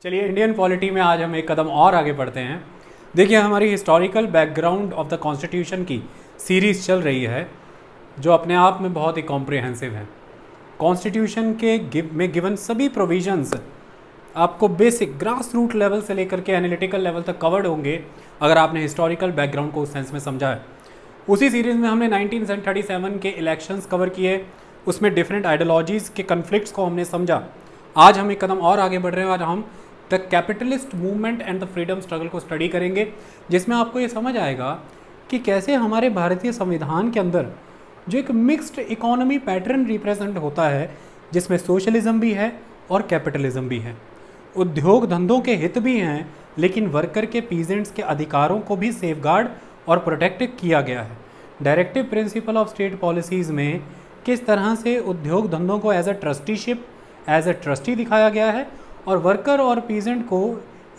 चलिए Indian polity में आज हम एक कदम और आगे बढ़ते हैं। देखिए हमारी historical background of the constitution की सीरीज़ चल रही है जो अपने आप में बहुत ही कॉम्प्रिहेंसिव है। कॉन्स्टिट्यूशन के में गिवन सभी प्रोविजंस आपको बेसिक ग्रास रूट लेवल से लेकर के एनालिटिकल लेवल तक कवर्ड होंगे अगर आपने हिस्टोरिकल बैकग्राउंड को उस सेंस में समझा है। उसी सीरीज़ में हमने 1937 के इलेक्शंस कवर किए, उसमें डिफरेंट आइडियोलॉजीज़ के कन्फ्लिक्ट्स को हमने समझा। आज हम एक कदम और आगे बढ़ रहे हैं। आज हम the capitalist movement and the freedom struggle को स्टडी करेंगे, जिसमें आपको ये समझ आएगा कि कैसे हमारे भारतीय संविधान के अंदर जो एक मिक्स्ड इकोनॉमी पैटर्न रिप्रेजेंट होता है, जिसमें सोशलिज्म भी है और कैपिटलिज्म भी है, उद्योग धंधों के हित भी हैं, लेकिन वर्कर के पीजेंट्स के अधिकारों को भी सेफगार्ड और प्रोटेक्ट किया गया है। Directive principle of state policies में किस तरह से उद्योग धंधों को as a trusteeship, as a trustee दिखाया गया है और वर्कर और पीजेंट को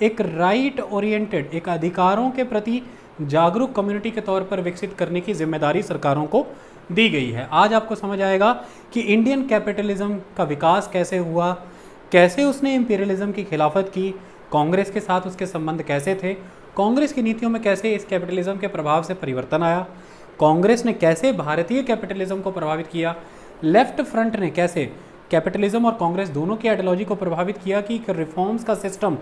एक राइट ओरिएंटेड, एक अधिकारों के प्रति जागरूक कम्युनिटी के तौर पर विकसित करने की जिम्मेदारी सरकारों को दी गई है। आज आपको समझ आएगा कि इंडियन कैपिटलिज्म का विकास कैसे हुआ, कैसे उसने इंपीरियलिज्म की खिलाफत की, कांग्रेस के साथ उसके संबंध कैसे थे, कांग्रेस की नीतियों में कैसे इस कैपिटलिज्म के प्रभाव से परिवर्तन आया, कांग्रेस ने कैसे भारतीय कैपिटलिज्म को प्रभावित किया, लेफ्ट फ्रंट ने कैसे कैपिटलिज्म और कांग्रेस दोनों की आइडियोलॉजी को प्रभावित किया कि रिफॉर्म्स का सिस्टम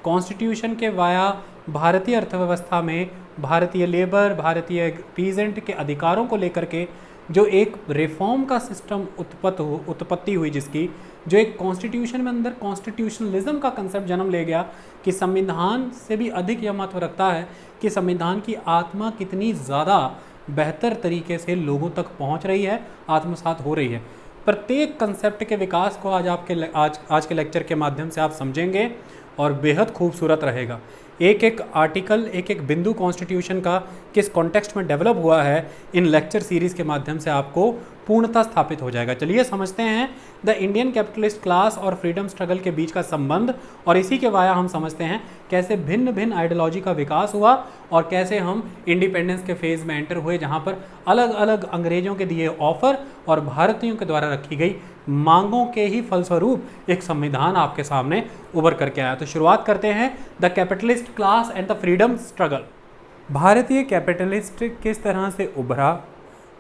कॉन्स्टिट्यूशन के वाया भारतीय अर्थव्यवस्था में भारतीय लेबर, भारतीय पीजेंट के अधिकारों को लेकर के जो एक रिफॉर्म का सिस्टम उत्पत्ति हुई, जिसकी जो एक कॉन्स्टिट्यूशन में अंदर कॉन्स्टिट्यूशनलिज्म का कंसेप्ट जन्म ले गया कि संविधान से भी अधिक यह महत्व रखता है कि संविधान की आत्मा कितनी ज़्यादा बेहतर तरीके से लोगों तक पहुंच रही है, आत्मसात हो रही है। प्रत्येक कंसेप्ट के विकास को आज के लेक्चर के माध्यम से आप समझेंगे और बेहद खूबसूरत रहेगा। एक एक आर्टिकल, एक एक बिंदु कॉन्स्टिट्यूशन का किस कॉन्टेक्स्ट में डेवलप हुआ है, इन लेक्चर सीरीज़ के माध्यम से आपको पूर्णतः स्थापित हो जाएगा। चलिए समझते हैं द इंडियन कैपिटलिस्ट क्लास और फ्रीडम स्ट्रगल के बीच का संबंध, और इसी के वाया हम समझते हैं कैसे भिन्न भिन्न आइडियोलॉजी का विकास हुआ और कैसे हम इंडिपेंडेंस के फेज़ में एंटर हुए, जहाँ पर अलग अलग अंग्रेज़ों के दिए ऑफर और भारतीयों के द्वारा रखी गई मांगों के ही फलस्वरूप एक संविधान आपके सामने उभर करके आया। तो शुरुआत करते हैं the capitalist class and the freedom struggle. भारतीय कैपिटलिस्ट किस तरह से उभरा,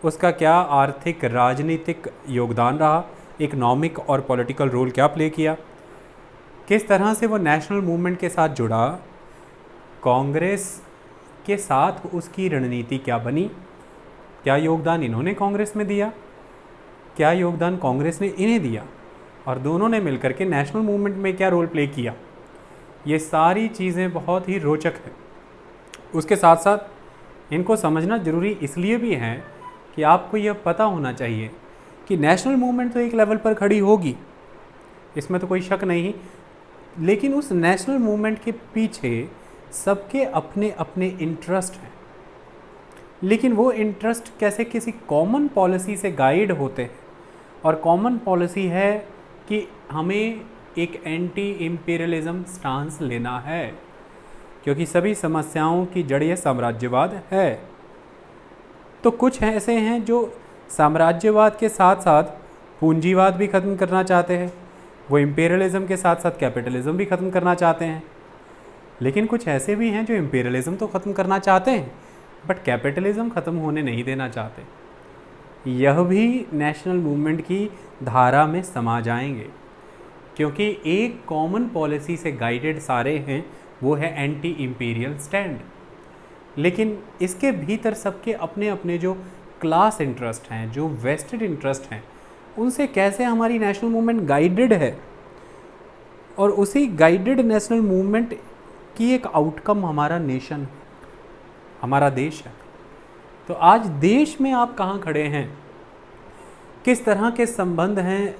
उसका क्या आर्थिक राजनीतिक योगदान रहा, इकोनॉमिक और पॉलिटिकल रोल क्या प्ले किया, किस तरह से वो नेशनल मूवमेंट के साथ जुड़ा, कांग्रेस के साथ उसकी रणनीति क्या बनी, क्या योगदान इन्होंने कांग्रेस में दिया, क्या योगदान कांग्रेस ने इन्हें दिया, और दोनों ने मिलकर के नेशनल मूवमेंट में क्या रोल प्ले किया। ये सारी चीज़ें बहुत ही रोचक है। उसके साथ साथ इनको समझना ज़रूरी इसलिए भी है कि आपको यह पता होना चाहिए कि नेशनल मूवमेंट तो एक लेवल पर खड़ी होगी, इसमें तो कोई शक नहीं, लेकिन उस नेशनल मूवमेंट के पीछे सबके अपने अपने इंटरेस्ट हैं। लेकिन वो इंटरेस्ट कैसे किसी कॉमन पॉलिसी से गाइड होते हैं, और कॉमन पॉलिसी है कि हमें एक एंटी इम्पीरियलिज्म स्टांस लेना है, क्योंकि सभी समस्याओं की जड़ ये साम्राज्यवाद है। तो कुछ ऐसे हैं जो साम्राज्यवाद के साथ साथ पूंजीवाद भी ख़त्म करना चाहते हैं, वो इम्पीरियलिज्म के साथ साथ कैपिटलिज्म भी ख़त्म करना चाहते हैं। लेकिन कुछ ऐसे भी हैं जो इम्पीरियलिज्म तो ख़त्म करना चाहते हैं बट कैपिटलिज्म ख़त्म होने नहीं देना चाहते। यह भी नेशनल मूवमेंट की धारा में समा जाएंगे, क्योंकि एक कॉमन पॉलिसी से गाइडेड सारे हैं, वो है एंटी इम्पीरियल स्टैंड। लेकिन इसके भीतर सबके अपने अपने जो क्लास इंटरेस्ट हैं, जो वेस्टेड इंटरेस्ट हैं, उनसे कैसे हमारी नेशनल मूवमेंट गाइडेड है, और उसी गाइडेड नेशनल मूवमेंट की एक आउटकम हमारा नेशन, हमारा देश है। तो आज देश में आप कहाँ खड़े हैं, किस तरह के संबंध हैं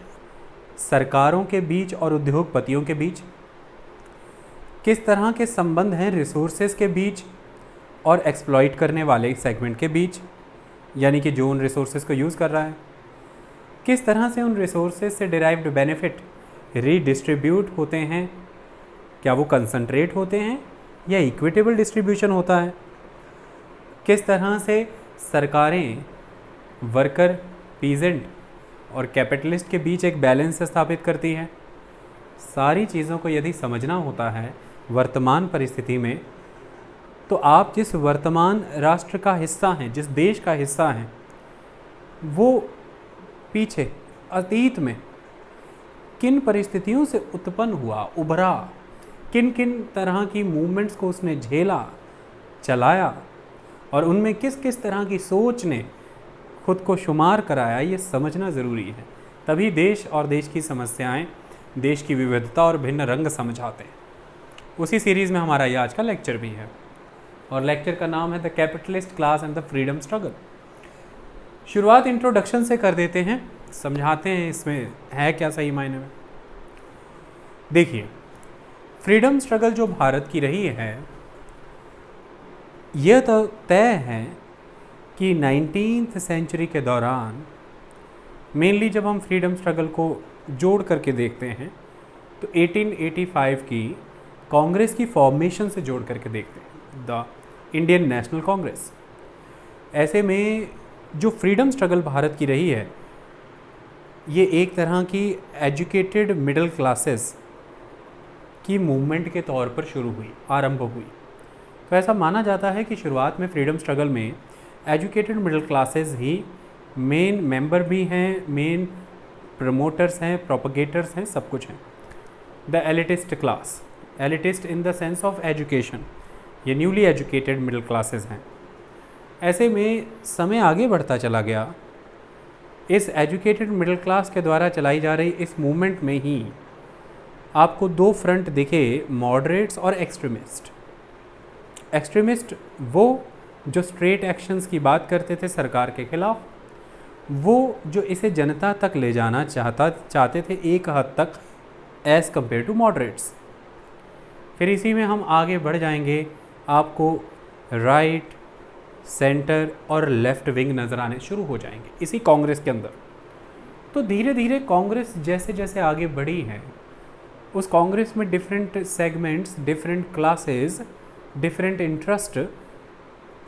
सरकारों के बीच और उद्योगपतियों के बीच, किस तरह के संबंध हैं रिसोर्सेज के बीच और एक्सप्लॉइट करने वाले सेगमेंट के बीच, यानी कि जो उन रिसोर्सेज को यूज़ कर रहा है, किस तरह से उन रिसोर्सेज से डिराइव्ड बेनिफिट रीडिस्ट्रीब्यूट होते हैं, क्या वो कंसंट्रेट होते हैं या इक्विटेबल डिस्ट्रीब्यूशन होता है, किस तरह से सरकारें वर्कर, पीजेंट और कैपिटलिस्ट के बीच एक बैलेंस स्थापित करती हैं। सारी चीज़ों को यदि समझना होता है वर्तमान परिस्थिति में, तो आप जिस वर्तमान राष्ट्र का हिस्सा हैं, जिस देश का हिस्सा हैं, वो पीछे अतीत में किन परिस्थितियों से उत्पन्न हुआ, उभरा, किन किन तरह की मूवमेंट्स को उसने झेला, चलाया, और उनमें किस किस तरह की सोच ने खुद को शुमार कराया, ये समझना ज़रूरी है। तभी देश और देश की समस्याएं, देश की विविधता और भिन्न रंग समझ आते हैं। उसी सीरीज़ में हमारा ये आज का लेक्चर भी है, और लेक्चर का नाम है the capitalist class and the freedom struggle. शुरुआत इंट्रोडक्शन से कर देते हैं, समझाते हैं इसमें है क्या सही मायने में। देखिए, फ्रीडम स्ट्रगल जो भारत की रही है, यह तो तय है कि 19th सेंचुरी के दौरान, मेनली जब हम फ्रीडम स्ट्रगल को जोड़ करके देखते हैं तो 1885 की कांग्रेस की फॉर्मेशन से जोड़ करके देखते हैं, द इंडियन नेशनल कांग्रेस। ऐसे में जो फ्रीडम स्ट्रगल भारत की रही है, ये एक तरह की एजुकेटेड मिडिल क्लासेस की मूवमेंट के तौर पर शुरू हुई, आरंभ हुई। तो ऐसा माना जाता है कि शुरुआत में फ्रीडम स्ट्रगल में एजुकेटेड मिडिल क्लासेस ही मेन मेंबर भी हैं, मेन प्रमोटर्स हैं, प्रोपगेटर्स हैं, सब कुछ हैं। The elitist class, elitist in the sense of education, ये न्यूली एजुकेटेड मिडिल क्लासेस हैं। ऐसे में समय आगे बढ़ता चला गया। इस एजुकेटेड मिडिल क्लास के द्वारा चलाई जा रही इस मूवमेंट में ही आपको दो फ्रंट दिखे, मॉडरेट्स और एक्सट्रीमिस्ट। एक्सट्रीमिस्ट वो जो स्ट्रेट एक्शंस की बात करते थे सरकार के खिलाफ, वो जो इसे जनता तक ले जाना चाहते थे एक हद तक, एज़ कम्पेयर टू मॉडरेट्स। फिर इसी में हम आगे बढ़ जाएंगे, आपको राइट, सेंटर और लेफ़्ट विंग नज़र आने शुरू हो जाएंगे इसी कांग्रेस के अंदर। तो धीरे धीरे कांग्रेस जैसे जैसे आगे बढ़ी है, उस कांग्रेस में different segments, different classes, different interest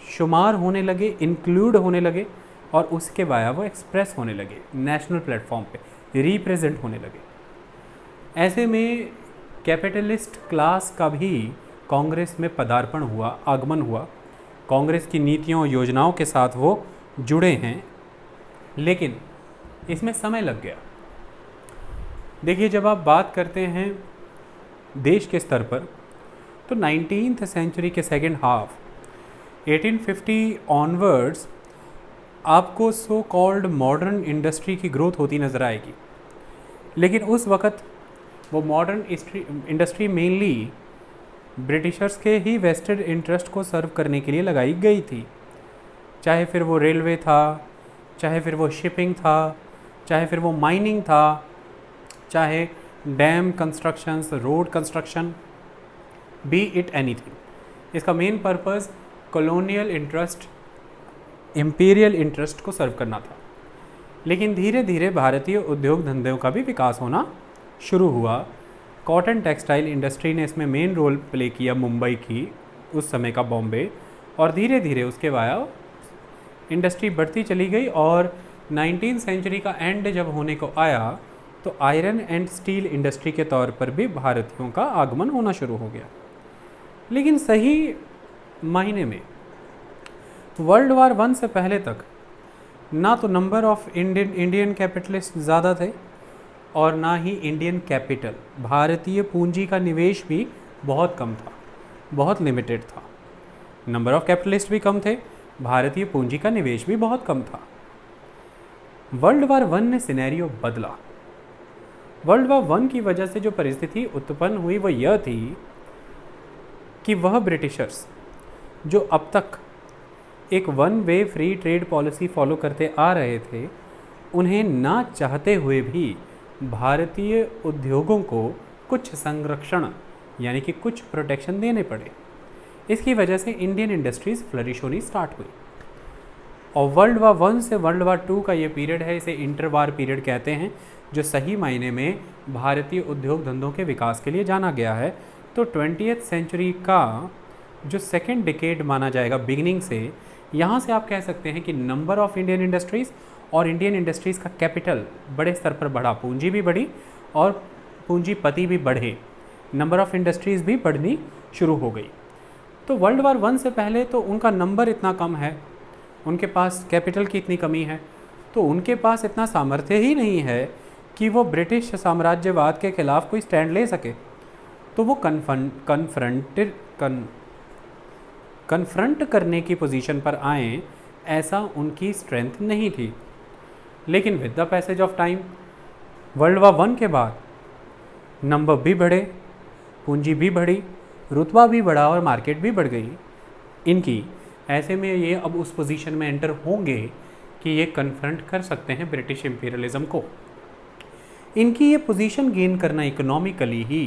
शुमार होने लगे, इंक्लूड होने लगे, और उसके बाद वो एक्सप्रेस होने लगे, नेशनल प्लेटफॉर्म पे रिप्रेजेंट होने लगे। ऐसे में कैपिटलिस्ट क्लास का भी कांग्रेस में पदार्पण हुआ, आगमन हुआ। कांग्रेस की नीतियों और योजनाओं के साथ वो जुड़े हैं, लेकिन इसमें समय लग गया। देखिए, जब आप बात करते हैं देश के स्तर पर, तो 19th सेंचुरी के सेकेंड हाफ, 1850 ऑनवर्ड्स आपको सो कॉल्ड मॉडर्न इंडस्ट्री की ग्रोथ होती नज़र आएगी। लेकिन उस वक़्त वो मॉडर्न इंडस्ट्री मेनली ब्रिटिशर्स के ही वेस्टेड इंटरेस्ट को सर्व करने के लिए लगाई गई थी। चाहे फिर वो रेलवे था, चाहे फिर वो शिपिंग था, चाहे फिर वो माइनिंग था, चाहे dam constructions, road construction, be it anything. इसका main purpose colonial interest, imperial interest को सर्व करना था। लेकिन धीरे धीरे भारतीय उद्योग धंधों का भी विकास होना शुरू हुआ। कॉटन टेक्सटाइल इंडस्ट्री ने इसमें मेन रोल प्ले किया, मुंबई की, उस समय का बॉम्बे, और धीरे धीरे उसके बाद इंडस्ट्री बढ़ती चली गई। और 19th सेंचुरी का एंड जब होने को आया, तो आयरन एंड स्टील इंडस्ट्री के तौर पर भी भारतीयों का आगमन होना शुरू हो गया। लेकिन सही मायने में वर्ल्ड वार 1 से पहले तक ना तो नंबर ऑफ इंडियन कैपिटलिस्ट ज़्यादा थे, और ना ही इंडियन कैपिटल, भारतीय पूंजी का निवेश भी बहुत कम था, बहुत लिमिटेड था। नंबर ऑफ कैपिटलिस्ट भी कम थे, भारतीय पूंजी का निवेश भी बहुत कम था। वर्ल्ड वार 1 ने सिनेरियो बदला। वर्ल्ड वार 1 की वजह से जो परिस्थिति उत्पन्न हुई वो यह थी कि वह ब्रिटिशर्स जो अब तक एक one way free trade policy follow करते आ रहे थे, उन्हें ना चाहते हुए भी भारतीय उद्योगों को कुछ संरक्षण यानी कि कुछ प्रोटेक्शन देने पड़े। इसकी वजह से इंडियन इंडस्ट्रीज़ फ्लरिश होनी स्टार्ट हुई। और वर्ल्ड वार 1 से वर्ल्ड वार 2 का ये पीरियड है, इसे इंटरवार पीरियड कहते हैं, जो सही मायने में भारतीय उद्योग धंधों के विकास के लिए जाना गया है। तो 20th सेंचुरी का जो सेकेंड डिकेड माना जाएगा बिगिनिंग से, यहाँ से आप कह सकते हैं कि नंबर ऑफ इंडियन इंडस्ट्रीज़ और इंडियन इंडस्ट्रीज़ का कैपिटल बड़े स्तर पर बढ़ा, पूंजी भी बढ़ी और पूंजीपति भी बढ़े, नंबर ऑफ़ इंडस्ट्रीज़ भी बढ़नी शुरू हो गई। तो वर्ल्ड वार वन से पहले तो उनका नंबर इतना कम है, उनके पास कैपिटल की इतनी कमी है, तो उनके पास इतना सामर्थ्य ही नहीं है कि वो ब्रिटिश साम्राज्यवाद के खिलाफ कोई स्टैंड ले सके। तो वो कन्फ्रंट करने की पोजीशन पर आए, ऐसा उनकी स्ट्रेंथ नहीं थी। लेकिन with the passage of time, world war one के बाद नंबर भी बढ़े, पूंजी भी बढ़ी, रुतबा भी बढ़ा और मार्केट भी बढ़ गई इनकी। ऐसे में ये अब उस पोजीशन में एंटर होंगे कि ये कन्फ्रंट कर सकते हैं ब्रिटिश इंपीरियलिज्म को। इनकी ये पोजीशन गेन करना इकोनॉमिकली ही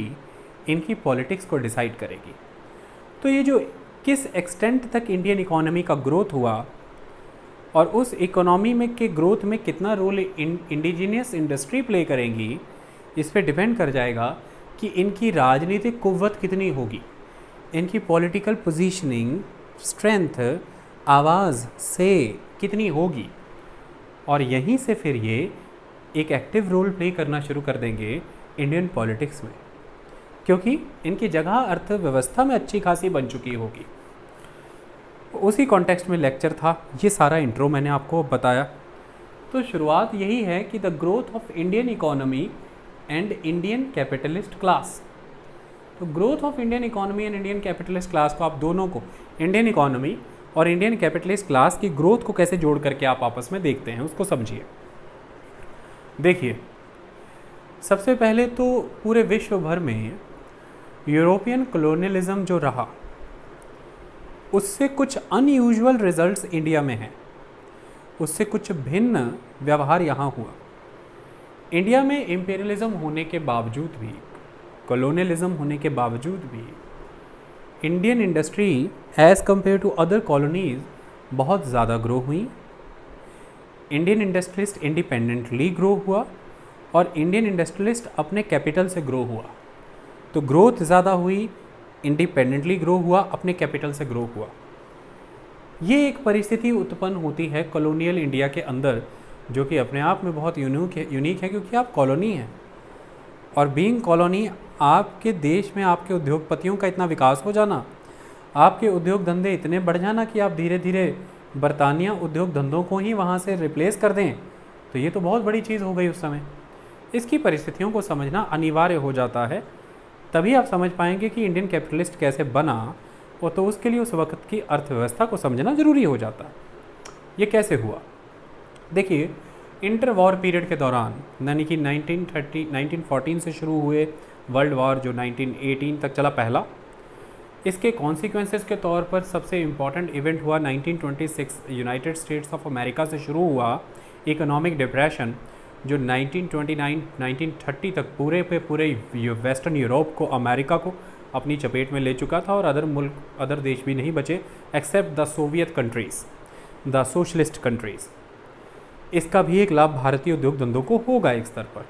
इनकी पॉलिटिक्स को डिसाइड करेगी। तो ये जो किस एक्सटेंट तक इंडियन इकोनॉमी का ग्रोथ हुआ और उस इकोनॉमी में के ग्रोथ में कितना रोल इंडिजीनियस इंडस्ट्री प्ले करेंगी, इस पे डिपेंड कर जाएगा कि इनकी राजनीतिक कुव्वत कितनी होगी, इनकी पॉलिटिकल पोजीशनिंग स्ट्रेंथ आवाज़ से कितनी होगी। और यहीं से फिर ये एक एक्टिव रोल प्ले करना शुरू कर देंगे इंडियन पॉलिटिक्स में, क्योंकि इनकी जगह अर्थव्यवस्था में अच्छी खासी बन चुकी होगी। उसी कॉन्टेक्स्ट में लेक्चर था, ये सारा इंट्रो मैंने आपको बताया। तो शुरुआत यही है कि the growth of Indian economy and Indian capitalist class. तो growth of Indian economy and Indian capitalist class को, आप दोनों को, इंडियन इकोनॉमी और इंडियन कैपिटलिस्ट क्लास की ग्रोथ को कैसे जोड़ करके आप आपस में देखते हैं, उसको समझिए। देखिए, सबसे पहले तो पूरे विश्व भर में यूरोपियन कॉलोनियलिज्म जो रहा, उससे कुछ अनयूजुअल रिजल्ट्स इंडिया में हैं, उससे कुछ भिन्न व्यवहार यहाँ हुआ। इंडिया में इंपीरियलिज्म होने के बावजूद भी, कॉलोनियलिज्म होने के बावजूद भी, Indian industry as compare to other colonies बहुत ज़्यादा ग्रो हुई। इंडियन इंडस्ट्रियलिस्ट इंडिपेंडेंटली ग्रो हुआ और इंडियन इंडस्ट्रियलिस्ट अपने कैपिटल से ग्रो हुआ। तो ग्रोथ ज़्यादा हुई, इंडिपेंडेंटली ग्रो हुआ, अपने कैपिटल से ग्रो हुआ। ये एक परिस्थिति उत्पन्न होती है कॉलोनियल इंडिया के अंदर, जो कि अपने आप में बहुत यूनिक है क्योंकि आप कॉलोनी हैं। और बीइंग कॉलोनी, आपके देश में आपके उद्योगपतियों का इतना विकास हो जाना, आपके उद्योग धंधे इतने बढ़ जाना कि आप धीरे धीरे बरतानिया उद्योग धंधों को ही वहाँ से रिप्लेस कर दें, तो ये तो बहुत बड़ी चीज़ हो गई उस समय। इसकी परिस्थितियों को समझना अनिवार्य हो जाता है, तभी आप समझ पाएंगे कि इंडियन कैपिटलिस्ट कैसे बना, और तो उसके लिए उस वक्त की अर्थव्यवस्था को समझना ज़रूरी हो जाता है। ये कैसे हुआ? देखिए, इंटर वॉर पीरियड के दौरान, यानी कि 1914 से शुरू हुए वर्ल्ड वॉर जो 1918 तक चला पहला, इसके कॉन्सिक्वेंसेस के तौर पर सबसे इम्पॉर्टेंट इवेंट हुआ 1926, यूनाइटेड स्टेट्स ऑफ अमेरिका से शुरू हुआ इकोनॉमिक डिप्रेशन, जो 1929-1930 तक पूरे वेस्टर्न यूरोप को, अमेरिका को अपनी चपेट में ले चुका था, और अदर देश भी नहीं बचे except the Soviet countries, the socialist countries. इसका भी एक लाभ भारतीय उद्योग धंधों को होगा एक स्तर पर,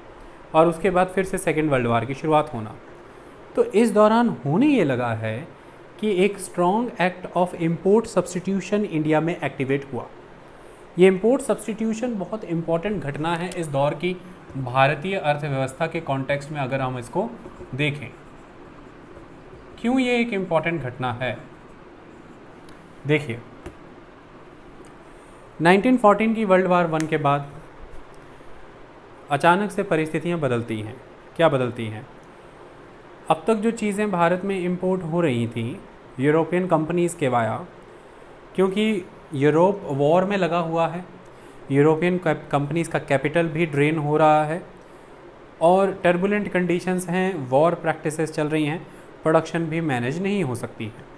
और उसके बाद फिर से सेकेंड वर्ल्ड वार की शुरुआत होना। तो इस दौरान होने ये लगा है कि एक strong act of import substitution India में एक्टिवेट हुआ। ये इम्पोर्ट सब्स्टिट्यूशन बहुत इम्पॉर्टेंट घटना है इस दौर की भारतीय अर्थव्यवस्था के कॉन्टेक्स्ट में, अगर हम इसको देखें। क्यों ये एक इम्पॉर्टेंट घटना है? देखिए, 1914 की वर्ल्ड वार वन के बाद अचानक से परिस्थितियां बदलती हैं। क्या बदलती हैं? अब तक जो चीज़ें भारत में इंपोर्ट हो रही थी यूरोपियन कंपनीज़ के वाया, क्योंकि यूरोप वॉर में लगा हुआ है, यूरोपियन कंपनीज़ का कैपिटल भी ड्रेन हो रहा है, और टर्बुलेंट कंडीशंस हैं, वॉर प्रैक्टिसेस चल रही हैं, प्रोडक्शन भी मैनेज नहीं हो सकती है।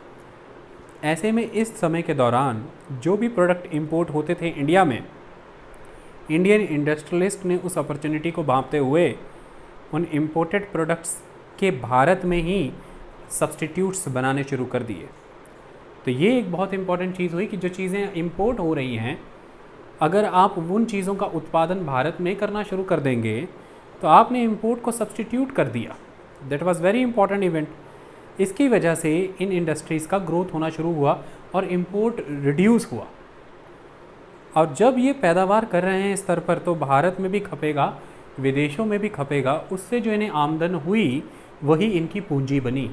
ऐसे में इस समय के दौरान जो भी प्रोडक्ट इंपोर्ट होते थे इंडिया में, इंडियन इंडस्ट्रियलिस्ट ने उस अपॉर्चुनिटी को भांपते हुए उन इम्पोर्टेड प्रोडक्ट्स के भारत में ही सब्स्टिट्यूट्स बनाने शुरू कर दिए। तो ये एक बहुत इंपॉर्टेंट चीज़ हुई कि जो चीज़ें इंपोर्ट हो रही हैं, अगर आप उन चीज़ों का उत्पादन भारत में करना शुरू कर देंगे तो आपने इंपोर्ट को सब्स्टिट्यूट कर दिया। That was very important event. इसकी वजह से इन इंडस्ट्रीज़ का ग्रोथ होना शुरू हुआ और इंपोर्ट रिड्यूस हुआ। और जब ये पैदावार कर रहे हैं इस स्तर पर, तो भारत में भी खपेगा विदेशों में भी खपेगा, उससे जो इन्हें आमदन हुई वही इनकी पूंजी बनी।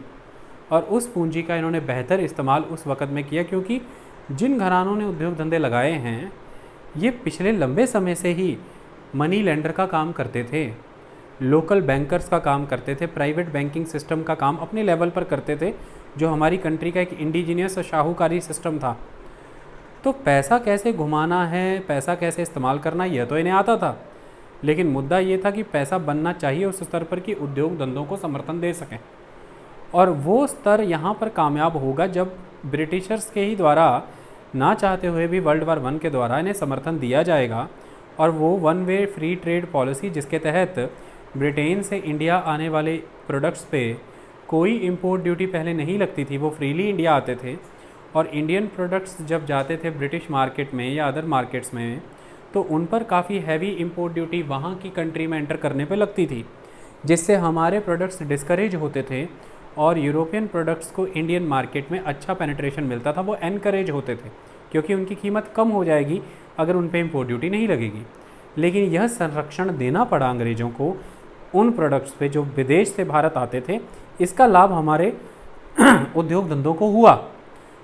और उस पूंजी का इन्होंने बेहतर इस्तेमाल उस वक़्त में किया, क्योंकि जिन घरानों ने उद्योग धंधे लगाए हैं ये पिछले लंबे समय से ही मनी लेंडर का काम करते थे, लोकल बैंकर्स का काम करते थे, प्राइवेट बैंकिंग सिस्टम का काम अपने लेवल पर करते थे, जो हमारी कंट्री का एक इंडिजीनियस और शाहूकारी सिस्टम था। तो पैसा कैसे घुमाना है, पैसा कैसे इस्तेमाल करना, यह तो इन्हें आता था, लेकिन मुद्दा ये था कि पैसा बनना चाहिए उस स्तर पर कि उद्योग धंधों को समर्थन दे सकें। और वो स्तर यहाँ पर कामयाब होगा जब ब्रिटिशर्स के ही द्वारा, ना चाहते हुए भी वर्ल्ड वार 1 के द्वारा इन्हें समर्थन दिया जाएगा। और वो one way free trade policy, जिसके तहत ब्रिटेन से इंडिया आने वाले प्रोडक्ट्स पे कोई इंपोर्ट ड्यूटी पहले नहीं लगती थी, वो फ्रीली इंडिया आते थे। और इंडियन प्रोडक्ट्स जब जाते थे ब्रिटिश मार्केट में या अदर मार्केट्स में, तो उन पर काफ़ी हैवी इंपोर्ट ड्यूटी वहाँ की कंट्री में एंटर करने पे लगती थी, जिससे हमारे प्रोडक्ट्स डिस्करेज होते थे और यूरोपियन प्रोडक्ट्स को इंडियन मार्केट में अच्छा पेनिट्रेशन मिलता था, वो एनकरेज होते थे, क्योंकि उनकी कीमत कम हो जाएगी अगर उन पे इंपोर्ट ड्यूटी नहीं लगेगी। लेकिन यह संरक्षण देना पड़ा अंग्रेज़ों को उन प्रोडक्ट्स पे जो विदेश से भारत आते थे। इसका लाभ हमारे उद्योग धंधों को हुआ,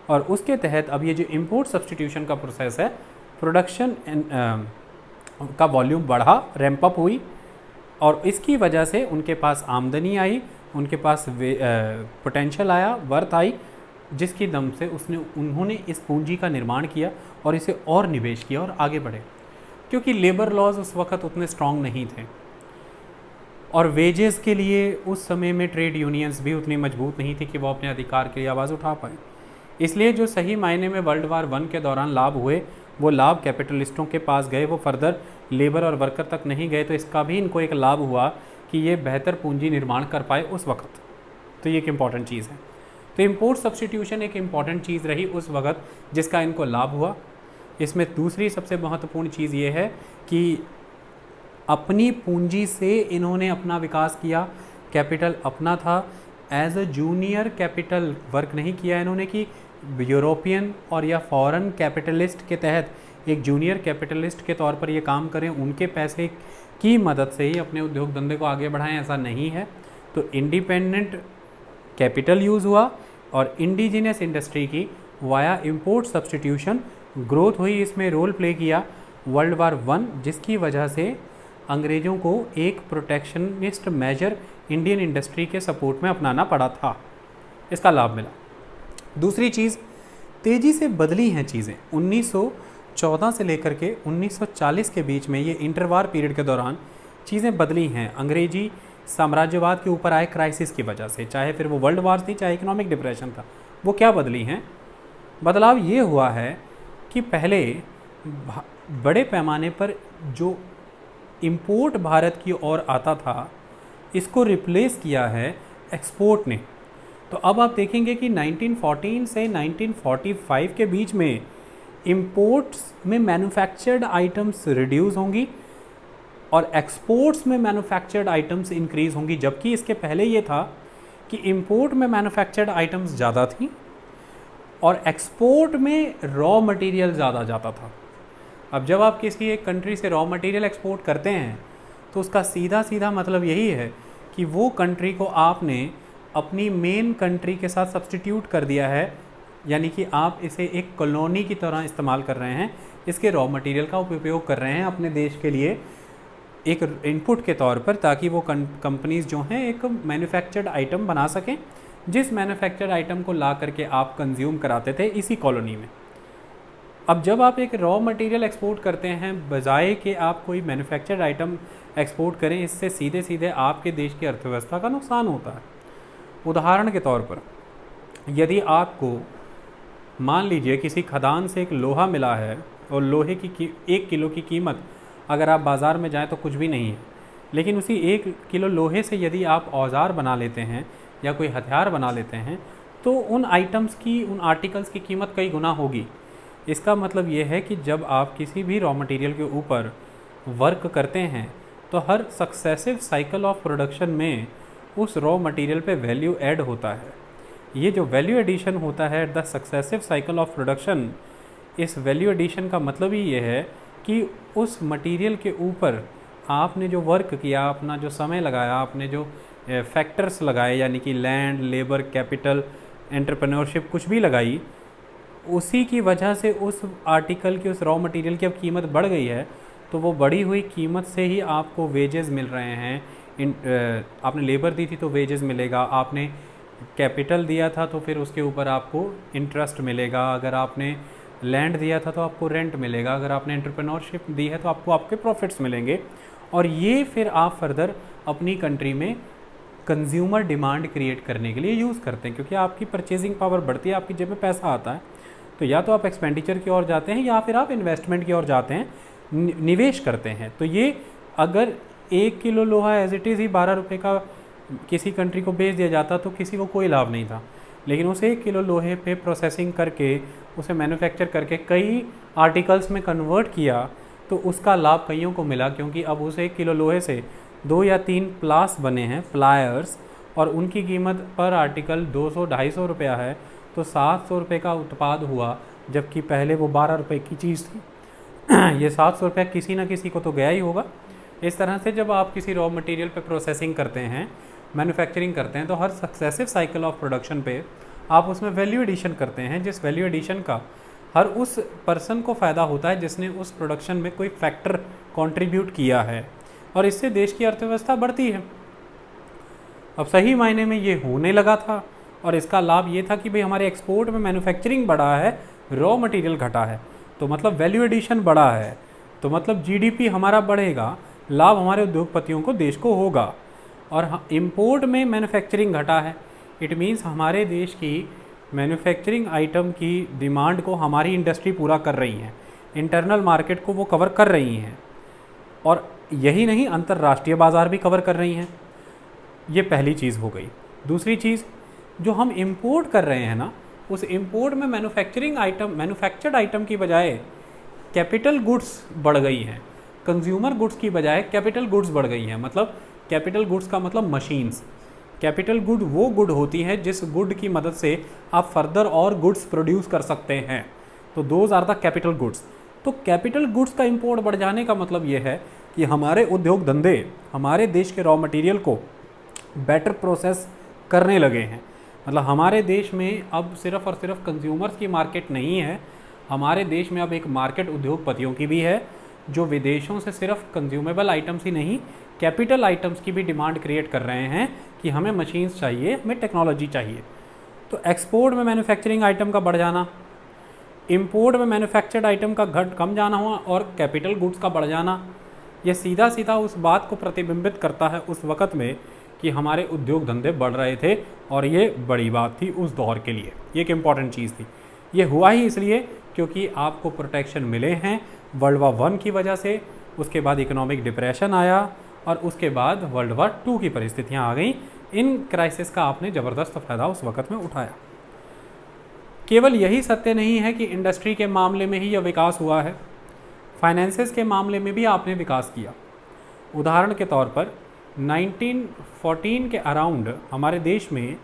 और उसके तहत अब ये जो इंपोर्ट सब्सटीट्यूशन का प्रोसेस है, प्रोडक्शन का वॉल्यूम बढ़ा, रैंप अप हुई, और इसकी वजह से उनके पास आमदनी आई, उनके पास पोटेंशियल आया, वर्थ आई, जिसकी दम से उन्होंने इस पूंजी का निर्माण किया और इसे और निवेश किया और आगे बढ़े। क्योंकि लेबर लॉज उस वक्त उतने स्ट्रॉन्ग नहीं थे और वेजेस के लिए उस समय में ट्रेड यूनियंस भी उतनी मजबूत नहीं थी कि वो अपने अधिकार के लिए आवाज़ उठा पाए। इसलिए जो सही मायने में वर्ल्ड वार 1 के दौरान लाभ हुए, वो लाभ कैपिटलिस्टों के पास गए, वो फर्दर लेबर और वर्कर तक नहीं गए। तो इसका भी इनको एक लाभ हुआ कि ये बेहतर पूंजी निर्माण कर पाए उस वक्त। तो ये एक इम्पॉर्टेंट चीज़ है। तो इम्पोर्ट सब्सटीट्यूशन एक इम्पॉर्टेंट चीज़ रही उस वक्त, जिसका इनको लाभ हुआ। इसमें दूसरी सबसे महत्वपूर्ण चीज़ ये है कि अपनी पूंजी से इन्होंने अपना विकास किया, कैपिटल अपना था। As a junior capital work नहीं किया इन्होंने कि यूरोपियन और या फॉरेन कैपिटलिस्ट के तहत एक जूनियर कैपिटलिस्ट के तौर पर ये काम करें, उनके पैसे की मदद से ही अपने उद्योग धंधे को आगे बढ़ाएं, ऐसा नहीं है। तो इंडिपेंडेंट कैपिटल यूज़ हुआ और इंडिजिनियस इंडस्ट्री की वाया इंपोर्ट सब्सटीट्यूशन ग्रोथ हुई, इसमें रोल प्ले किया वर्ल्ड वार 1, जिसकी वजह से अंग्रेज़ों को एक प्रोटेक्शनिस्ट मेजर इंडियन इंडस्ट्री के सपोर्ट में अपनाना पड़ा था। इसका लाभ मिला। दूसरी चीज़, तेज़ी से बदली हैं चीज़ें। 1914 से लेकर के 1940 के बीच में, ये इंटरवार पीरियड के दौरान चीज़ें बदली हैं अंग्रेजी साम्राज्यवाद के ऊपर आए क्राइसिस की वजह से, चाहे फिर वो वर्ल्ड वार थी, चाहे इकोनॉमिक डिप्रेशन था। वो क्या बदली हैं? बदलाव ये हुआ है कि पहले बड़े पैमाने पर जो इंपोर्ट भारत की ओर आता था, इसको रिप्लेस किया है एक्सपोर्ट ने। तो अब आप देखेंगे कि 1914 से 1945 के बीच में इंपोर्ट्स में मैन्युफैक्चर्ड आइटम्स रिड्यूस होंगी और एक्सपोर्ट्स में मैन्युफैक्चर्ड आइटम्स इंक्रीज़ होंगी। जबकि इसके पहले ये था कि इंपोर्ट में मैन्युफैक्चर्ड आइटम्स ज़्यादा थी और एक्सपोर्ट में रॉ मटेरियल ज़्यादा जाता था। अब जब आप किसी एक कंट्री से रॉ मटेरियल एक्सपोर्ट करते हैं तो उसका सीधा सीधा मतलब यही है कि वो कंट्री को आपने अपनी मेन कंट्री के साथ सब्स्टिट्यूट कर दिया है, यानी कि आप इसे एक कॉलोनी की तरह इस्तेमाल कर रहे हैं, इसके रॉ मटेरियल का उपयोग कर रहे हैं अपने देश के लिए एक इनपुट के तौर पर, ताकि वो कंपनीज़ जो हैं एक मैन्युफैक्चर्ड आइटम बना सकें, जिस मैन्युफैक्चर्ड आइटम को ला करके आप कंज्यूम कराते थे इसी कॉलोनी में। अब जब आप एक रॉ मटेरियल एक्सपोर्ट करते हैं, बजाय कि आप कोई मैन्युफैक्चर्ड आइटम एक्सपोर्ट करें, इससे सीधे सीधे आपके देश की अर्थव्यवस्था का नुकसान होता है। उदाहरण के तौर पर, यदि आपको मान लीजिए किसी खदान से एक लोहा मिला है और लोहे की 1 किलो की कीमत अगर आप बाज़ार में जाएं तो कुछ भी नहीं है, लेकिन उसी 1 किलो लोहे से यदि आप औजार बना लेते हैं या कोई हथियार बना लेते हैं तो उन आइटम्स की, उन आर्टिकल्स की कीमत कई गुना होगी। इसका मतलब ये है कि जब आप किसी भी रॉ मटेरियल के ऊपर वर्क करते हैं तो हर सक्सेसिव साइकिल ऑफ प्रोडक्शन में उस रॉ मटेरियल पे वैल्यू ऐड होता है। ये जो वैल्यू एडिशन होता है the successive cycle of production, इस वैल्यू एडिशन का मतलब ही ये है कि उस मटेरियल के ऊपर आपने जो वर्क किया, अपना जो समय लगाया, आपने जो फैक्टर्स लगाए, यानी कि लैंड, लेबर, कैपिटल, एंटरप्रेन्योरशिप कुछ भी लगाई, उसी की वजह से उस आर्टिकल की, उस रॉ मटेरियल की अब कीमत बढ़ गई है। तो वो बढ़ी हुई कीमत से ही आपको वेजेस मिल रहे हैं। आपने लेबर दी थी तो वेजेस मिलेगा, आपने कैपिटल दिया था तो फिर उसके ऊपर आपको इंटरेस्ट मिलेगा, अगर आपने लैंड दिया था तो आपको रेंट मिलेगा, अगर आपने एंटरप्रेन्योरशिप दी है तो आपको आपके प्रॉफिट्स मिलेंगे। और ये फिर आप फर्दर अपनी कंट्री में कंज्यूमर डिमांड क्रिएट करने के लिए यूज़ करते हैं, क्योंकि आपकी परचेजिंग पावर बढ़ती है, आपकी जेब में पैसा आता है, तो या तो आप एक्सपेंडिचर की ओर जाते हैं या फिर आप इन्वेस्टमेंट की ओर जाते हैं, निवेश करते हैं। तो ये अगर 1 किलो लोहा एज इट इज़ ही 12 रुपये का किसी कंट्री को बेच दिया जाता तो किसी को कोई लाभ नहीं था, लेकिन उसे 1 किलो लोहे पे प्रोसेसिंग करके, उसे मैन्युफैक्चर करके कई आर्टिकल्स में कन्वर्ट किया तो उसका लाभ कईयों को मिला, क्योंकि अब उस 1 किलो लोहे से 2 या 3 प्लास बने हैं, प्लायर्स, और उनकी कीमत पर आर्टिकल 200-250 रुपया है, तो 700 रुपये का उत्पाद हुआ, जबकि पहले वो 12 रुपये की चीज़ थी। ये 700 रुपया किसी ना किसी को तो गया ही होगा। इस तरह से जब आप किसी रॉ मटेरियल पे प्रोसेसिंग करते हैं, मैन्युफैक्चरिंग करते हैं, तो हर सक्सेसिव साइकिल ऑफ प्रोडक्शन पे आप उसमें वैल्यू एडिशन करते हैं, जिस वैल्यू एडिशन का हर उस पर्सन को फ़ायदा होता है जिसने उस प्रोडक्शन में कोई फैक्टर कंट्रीब्यूट किया है, और इससे देश की अर्थव्यवस्था बढ़ती है। अब सही मायने में ये होने लगा था, और इसका लाभ ये था कि भाई हमारे एक्सपोर्ट में मैन्युफैक्चरिंग बढ़ा है, रॉ मटेरियल घटा है, तो मतलब वैल्यू एडिशन बढ़ा है, तो मतलब जीडीपी हमारा बढ़ेगा, लाभ हमारे उद्योगपतियों को, देश को होगा। और इंपोर्ट में मैन्युफैक्चरिंग घटा है, इट मीन्स हमारे देश की मैन्युफैक्चरिंग आइटम की डिमांड को हमारी इंडस्ट्री पूरा कर रही है, इंटरनल मार्केट को वो कवर कर रही हैं, और यही नहीं, अंतर्राष्ट्रीय बाज़ार भी कवर कर रही हैं। ये पहली चीज़ हो गई। दूसरी चीज़, जो हम इंपोर्ट कर रहे हैं ना, उस इंपोर्ट में मैन्युफैक्चर्ड आइटम की बजाय कैपिटल गुड्स बढ़ गई हैं, कंज्यूमर गुड्स की बजाय कैपिटल गुड्स बढ़ गई हैं। मतलब कैपिटल गुड्स का मतलब मशीन्स। कैपिटल गुड वो गुड होती है जिस गुड की मदद से आप फर्दर और गुड्स प्रोड्यूस कर सकते हैं, तो those are the capital goods. तो कैपिटल गुड्स का इंपोर्ट बढ़ जाने का मतलब ये है कि हमारे उद्योग धंधे हमारे देश के रॉ मटेरियल को बेटर प्रोसेस करने लगे हैं। मतलब हमारे देश में अब सिर्फ और सिर्फ कंज्यूमर्स की मार्केट नहीं है, हमारे देश में अब एक मार्केट उद्योगपतियों की भी है, जो विदेशों से सिर्फ कंज्यूमेबल आइटम्स ही नहीं, कैपिटल आइटम्स की भी डिमांड क्रिएट कर रहे हैं कि हमें मशीन्स चाहिए, हमें टेक्नोलॉजी चाहिए। तो एक्सपोर्ट में मैन्युफैक्चरिंग आइटम का बढ़ जाना, इंपोर्ट में मैन्युफैक्चर्ड आइटम का कम जाना हुआ, और कैपिटल गुड्स का बढ़ जाना, यह सीधा सीधा उस बात को प्रतिबिंबित करता है उस वक़्त में कि हमारे उद्योग धंधे बढ़ रहे थे, और ये बड़ी बात थी उस दौर के लिए, ये एक इम्पॉर्टेंट चीज़ थी। ये हुआ ही इसलिए क्योंकि आपको प्रोटेक्शन मिले हैं वर्ल्ड वार 1 की वजह से, उसके बाद इकोनॉमिक डिप्रेशन आया, और उसके बाद वर्ल्ड वार 2 की परिस्थितियां आ गई। इन क्राइसिस का आपने ज़बरदस्त फ़ायदा उस वक़्त में उठाया। केवल यही सत्य नहीं है कि इंडस्ट्री के मामले में ही यह विकास हुआ है, फाइनेंसेस के मामले में भी आपने विकास किया। उदाहरण के तौर पर 1914 के अराउंड हमारे देश में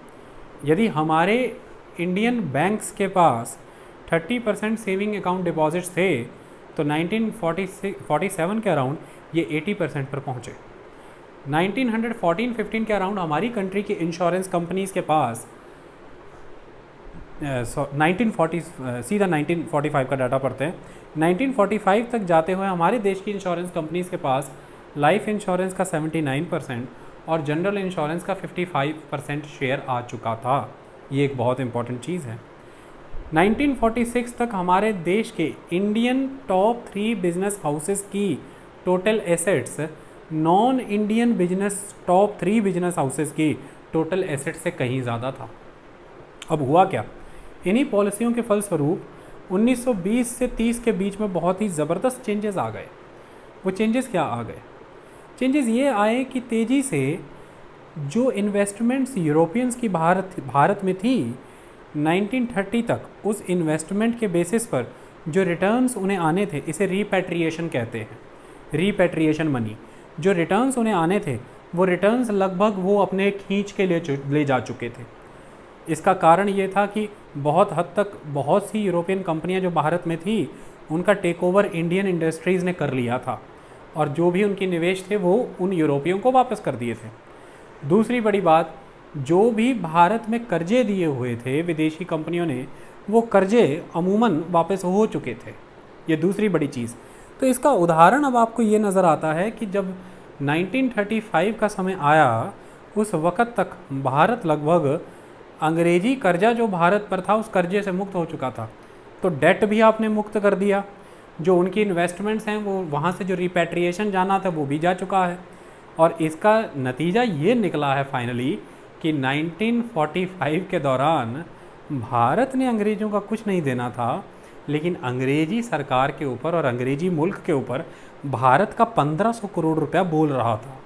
यदि हमारे इंडियन बैंक्स के पास 30% सेविंग अकाउंट डिपॉजिट्स थे, तो 1947 के अराउंड ये 80% पर पहुँचे। 1914-15 के अराउंड हमारी कंट्री की इंश्योरेंस कंपनीज़ के पास 1945 का डाटा पढ़ते हैं, 1945 तक जाते हुए हमारे देश की इंश्योरेंस कंपनीज़ के पास लाइफ इंश्योरेंस का 79% और जनरल इंश्योरेंस का 55% शेयर आ चुका था। ये एक बहुत इंपॉर्टेंट चीज़ है। 1946 तक हमारे देश के इंडियन टॉप 3 बिजनेस हाउसेस की total assets non Indian business top 3 business houses की टोटल एसेट्स से कहीं ज़्यादा था। अब हुआ क्या, इन्हीं पॉलिसियों के फलस्वरूप 1920 से 30 के बीच में बहुत ही ज़बरदस्त चेंजेस आ गए। वो चेंजेस क्या आ गए? चेंजेस ये आए कि तेज़ी से जो इन्वेस्टमेंट्स यूरोपियंस की भारत में थी, 1930 तक उस इन्वेस्टमेंट के बेसिस पर जो रिटर्न्स उन्हें आने थे, इसे रीपैट्रिएशन कहते हैं, रीपैट्रिएशन मनी, जो रिटर्न्स उन्हें आने थे वो रिटर्न्स लगभग वो अपने खींच के ले जा चुके थे। इसका कारण ये था कि बहुत हद तक बहुत सी यूरोपियन कंपनियां जो भारत में थी उनका टेक ओवर इंडियन इंडस्ट्रीज़ ने कर लिया था। और जो भी उनके निवेश थे वो उन यूरोपियों को वापस कर दिए थे। दूसरी बड़ी बात, जो भी भारत में कर्जे दिए हुए थे विदेशी कंपनियों ने, वो कर्जे अमूमन वापस हो चुके थे। ये दूसरी बड़ी चीज़। तो इसका उदाहरण अब आपको ये नज़र आता है कि जब 1935 का समय आया, उस वक़्त तक भारत लगभग अंग्रेजी कर्जा जो भारत पर था उस कर्जे से मुक्त हो चुका था। तो डेट भी आपने मुक्त कर दिया, जो उनकी इन्वेस्टमेंट्स हैं वो वहाँ से जो रिपैट्रिएशन जाना था वो भी जा चुका है। और इसका नतीजा ये निकला है फाइनली कि 1945 के दौरान भारत ने अंग्रेज़ों का कुछ नहीं देना था, लेकिन अंग्रेजी सरकार के ऊपर और अंग्रेजी मुल्क के ऊपर भारत का 1500 करोड़ रुपया बोल रहा था।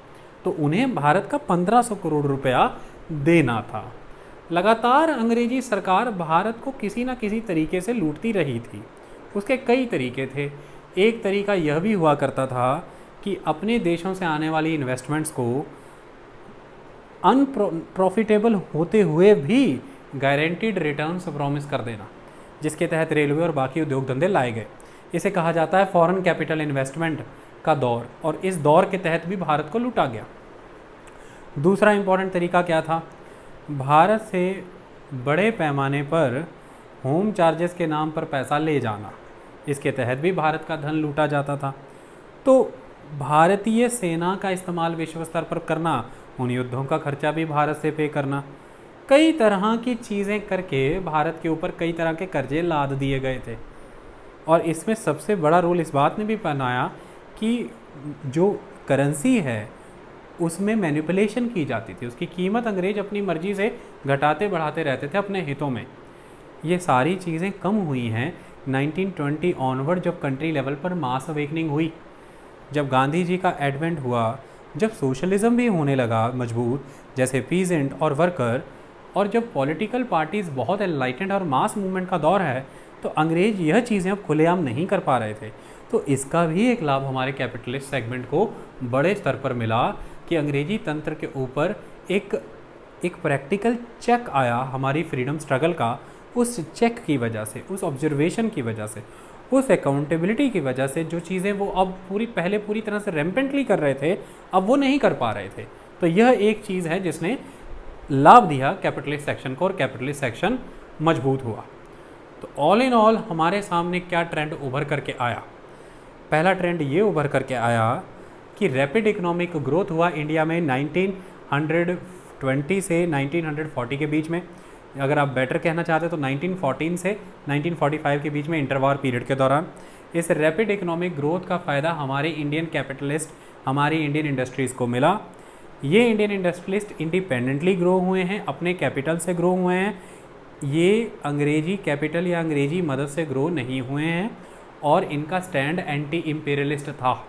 तो उन्हें भारत का 1500 करोड़ रुपया देना था। लगातार अंग्रेजी सरकार भारत को किसी न किसी तरीके से लूटती रही थी। उसके कई तरीके थे। एक तरीका यह भी हुआ करता था कि अपने देशों से आने वाली इन्वेस्टमेंट्स को अनप्रॉफिटेबल होते हुए भी गारंटीड रिटर्न्स प्रॉमिस कर देना, जिसके तहत रेलवे और बाकी उद्योग धंधे लाए गए। इसे कहा जाता है फॉरेन कैपिटल इन्वेस्टमेंट का दौर, और इस दौर के तहत भी भारत को लूटा गया। दूसरा इंपॉर्टेंट तरीका क्या था? भारत से बड़े पैमाने पर होम चार्जेस के नाम पर पैसा ले जाना, इसके तहत भी भारत का धन लूटा जाता था। तो भारतीय सेना का इस्तेमाल विश्व स्तर पर करना, उन युद्धों का खर्चा भी भारत से पे करना, कई तरह की चीज़ें करके भारत के ऊपर कई तरह के कर्जे लाद दिए गए थे। और इसमें सबसे बड़ा रोल इस बात ने भी बनाया कि जो करेंसी है उसमें मैनिपुलेशन की जाती थी, उसकी कीमत अंग्रेज अपनी मर्जी से घटाते बढ़ाते रहते थे अपने हितों में। ये सारी चीज़ें कम हुई हैं 1920 ऑनवर्ड, जब कंट्री लेवल पर मास अवेकनिंग हुई, जब गांधी जी का एडवेंट हुआ, जब सोशलिज्म भी होने लगा मजबूत, जैसे पीजेंट और वर्कर, और जब पॉलिटिकल पार्टीज़ बहुत एनलाइटेंड और मास मूवमेंट का दौर है, तो अंग्रेज यह चीज़ें अब खुलेआम नहीं कर पा रहे थे। तो इसका भी एक लाभ हमारे कैपिटलिस्ट सेगमेंट को बड़े स्तर पर मिला कि अंग्रेजी तंत्र के ऊपर एक प्रैक्टिकल चेक आया हमारी फ्रीडम स्ट्रगल का। उस चेक की वजह से, उस ऑब्जर्वेशन की वजह से, उस अकाउंटेबिलिटी की वजह से जो चीज़ें वो अब पहले पूरी तरह से रैम्पेंटली कर रहे थे, अब वो नहीं कर पा रहे थे। तो यह एक चीज़ है जिसने लाभ दिया कैपिटलिस्ट सेक्शन को, और कैपिटलिस्ट सेक्शन मजबूत हुआ। तो ऑल इन ऑल हमारे सामने क्या ट्रेंड उभर करके आया? पहला ट्रेंड ये उभर करके आया कि रैपिड इकोनॉमिक ग्रोथ हुआ इंडिया में 1920 से 1940 के बीच में। अगर आप बेटर कहना चाहते हो तो 1914 से 1945 के बीच में, इंटरवार पीरियड के दौरान। इस रैपिड इकोनॉमिक ग्रोथ का फ़ायदा हमारे इंडियन कैपिटलिस्ट, हमारी इंडियन इंडस्ट्रीज़ को मिला। ये इंडियन इंडस्ट्रियलिस्ट इंडिपेंडेंटली ग्रो हुए हैं, अपने कैपिटल से ग्रो हुए हैं। ये अंग्रेजी कैपिटल या अंग्रेजी मदद से ग्रो नहीं हुए हैं, और इनका स्टैंड एंटी इम्पीरियलिस्ट था।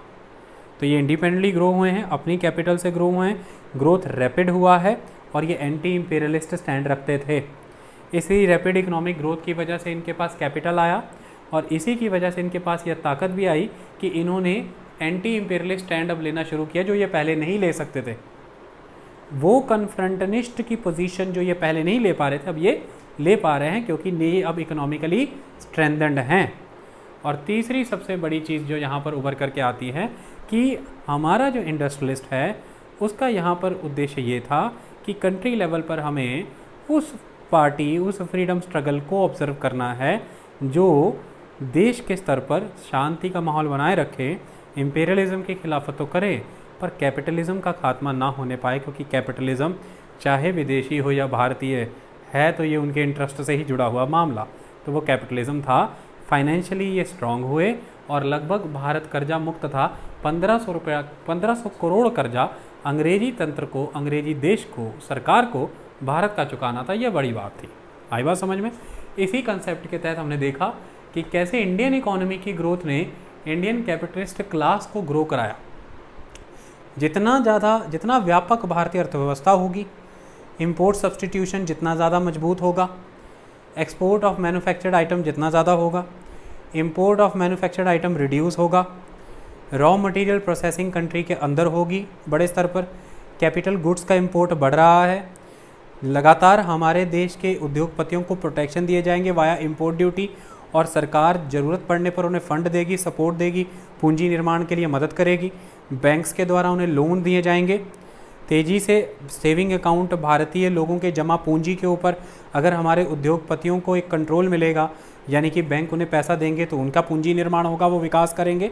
तो ये इंडिपेंडेंटली ग्रो हुए हैं, अपनी कैपिटल से ग्रो हुए हैं, ग्रोथ रैपिड हुआ है, और ये एंटी इम्पीरियलिस्ट स्टैंड रखते थे। इसी रैपिड इकोनॉमिक ग्रोथ की वजह से इनके पास कैपिटल आया, और इसी की वजह से इनके पास यह ताकत भी आई कि इन्होंने एंटी इम्पीरियलिस्ट स्टैंड अब लेना शुरू किया, जो ये पहले नहीं ले सकते थे। वो कन्फ्रंटनिस्ट की पोजीशन जो ये पहले नहीं ले पा रहे थे, अब ये ले पा रहे हैं, क्योंकि ये अब इकोनॉमिकली स्ट्रेंथेंड हैं। और तीसरी सबसे बड़ी चीज़ जो यहाँ पर उभर करके आती है कि हमारा जो इंडस्ट्रियलिस्ट है उसका यहाँ पर उद्देश्य ये था कि कंट्री लेवल पर हमें उस पार्टी, उस फ्रीडम स्ट्रगल को ऑब्जर्व करना है जो देश के स्तर पर शांति का माहौल बनाए रखे, इम्पीरियलिज्म की खिलाफत तो करे, पर कैपिटलिज्म का खात्मा ना होने पाए, क्योंकि कैपिटलिज्म चाहे विदेशी हो या भारतीय है, तो ये उनके इंटरेस्ट से ही जुड़ा हुआ मामला। तो वो कैपिटलिज्म था। फाइनेंशियली ये स्ट्रांग हुए, और लगभग भारत कर्जा मुक्त था। 1500 करोड़ कर्जा अंग्रेजी तंत्र को, अंग्रेजी देश को, सरकार को भारत का चुकाना था। यह बड़ी बात थी। आई बात समझ में? इसी कंसेप्ट के तहत हमने देखा कि कैसे इंडियन इकोनॉमी की ग्रोथ ने इंडियन कैपिटलिस्ट क्लास को ग्रो कराया। जितना व्यापक भारतीय अर्थव्यवस्था होगी, इंपोर्ट सब्सटीट्यूशन जितना ज़्यादा मजबूत होगा, एक्सपोर्ट ऑफ मैन्युफैक्चर्ड आइटम जितना ज़्यादा होगा, import of manufactured item reduce होगा, रॉ मटेरियल प्रोसेसिंग कंट्री के अंदर होगी बड़े स्तर पर, कैपिटल गुड्स का इंपोर्ट बढ़ रहा है, लगातार हमारे देश के उद्योगपतियों को प्रोटेक्शन दिए जाएंगे वाया इंपोर्ट ड्यूटी, और सरकार ज़रूरत पड़ने पर उन्हें फ़ंड देगी, सपोर्ट देगी, पूंजी निर्माण के लिए मदद करेगी। बैंक्स के द्वारा उन्हें लोन दिए जाएंगे। तेज़ी से सेविंग अकाउंट भारतीय लोगों के जमा पूंजी के ऊपर अगर हमारे उद्योगपतियों को एक कंट्रोल मिलेगा, यानी कि बैंक उन्हें पैसा देंगे तो उनका पूंजी निर्माण होगा, वो विकास करेंगे।